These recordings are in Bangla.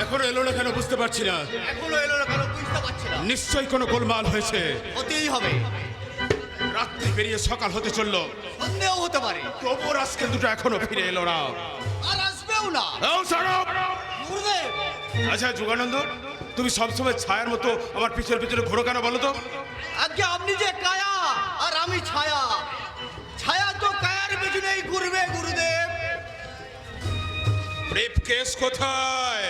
এখনো এলো না কেন বুঝতে পারছি না। এখনো এলো না কেন বুঝতে পারছি না। নিশ্চয়ই কোনো গোলমাল হয়েছে। হতেই হবে। রাত্রি পেরিয়ে সকাল হতে চললো, সন্দেহ হতে পারে। তবু রাজকেল দুটো এখনো ফিরে এলো না। আর আসবেও না। গুরুদেব! আচ্ছা যোগানন্দ, তুমি সবসময় ছায়ার মতো আমার পিছনে পিছনে ঘোরো কেন বলো তো? আজকে আপনি যে কায়া আর আমি ছায়া, ছায়া তো কায়ার পিছনেই ঘুরবে গুরুদেব। ব্রিফকেস কোথায়?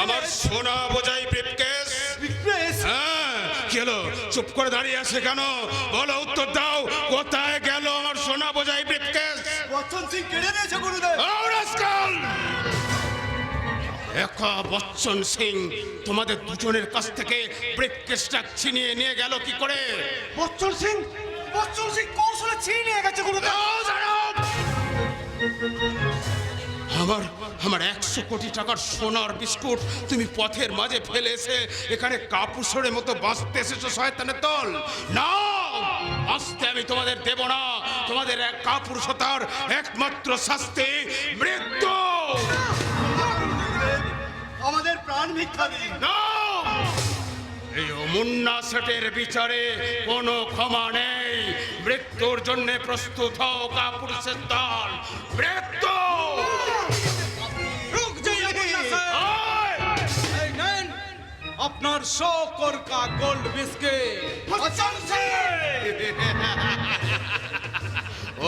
আমার সোনা বোঝাই ব্রিফকেস। হ্যাঁ, কি হলো? চুপ করে দাঁড়িয়ে আছে কেন? বলো, উত্তর দাও। কোথায় গেল আমার সোনা বোঝাই ব্রিফকেস? বচ্চন সিং কেড়ে নিয়েছে গুরুদেব। একা বচ্চন সিং তোমাদের দুজনের কাছ থেকে ব্রিফকেসটা ছিনিয়ে নিয়ে গেল কি করে? বচ্চন সিং কৌশলে ছিনিয়ে নিয়ে গেছে গুরুদেব। আমার 100 কোটি টাকার সোনার বিস্কুট তুমি পথের মাঝে ফেলে এসে এখানে কাপুসরের মতো বাঁচতে এসেছো শয়তানের দল। না, বাঁচতে আমি তোমাদের দেব না। তোমাদের এক কাপুরুষতার একমাত্র শাস্তি মৃত্যু। আমাদের প্রাণ ভিক্ষা দিন। না, এই মুন্না সেটের বিচারে কোনো ক্ষমা নেই। মৃত্যুর জন্য প্রস্তুত হও কাপুরুষের দল। মৃত্যু! আপনার 100 কোরকা গোল্ড বিস্কিট।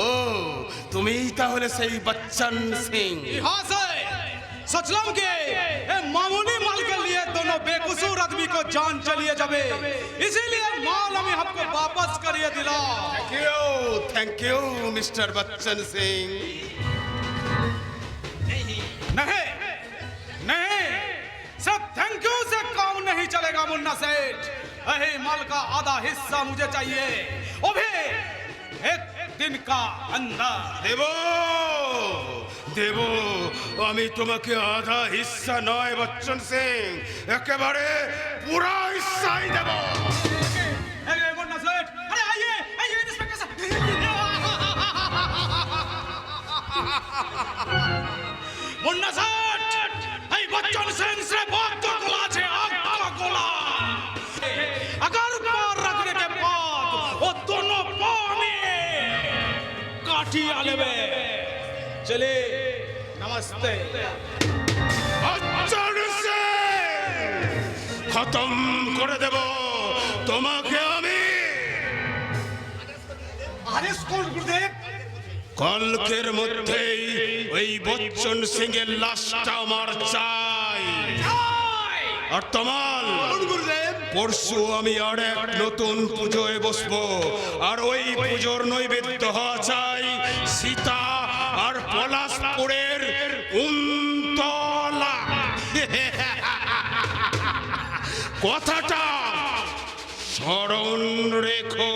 ও, তুমিই তাহলে সেই বচ্চন সিং। हाँ सर, सचलम के ये मामूली माल के लिए दोनों बेकसूर आदमी को जान चलिए जावे, इसीलिए माल हमें आपको वापस करिए दिला। Thank you mister Bachchan Singh. नहीं नहीं, सब थैंक यू से काम नहीं चलेगा मुन्ना सेठ। यही माल का आधा हिस्सा मुझे चाहिए, वो भी एक दिन का अंदर। দেবো দেবো, আমি তোমাকে আধা হিস্সা নয় বচ্চন সিং, একেবারে পুরা হিস্সাই দেব। अरे मुन्ना सेठ, अरे आइए आइए इंस्पेक्टर साहब। मुन्ना सेठ, এই বচ্চন সিং से बहुत तो गोला छे, आग का गोला। अगर पार रखने के बाद वो दोनों पाव में काठिया लेवे। चले, नमस्ते। বচ্চন সিং, খতম করে দেব তোমাকে আমি। আদেশ কোন গুরুদেব? কালকের মধ্যেই ওই বচ্চন সিং এর লাশটা আমার চাই। আর তোমাল পরশু আমি আর এক নতুন পুজোয় বসবো, আর ওই পুজোর নৈবেদ্য হওয়া চাই সীতা আর পলাশপুরের কুন্তলা। কথাটা স্মরণ রেখো।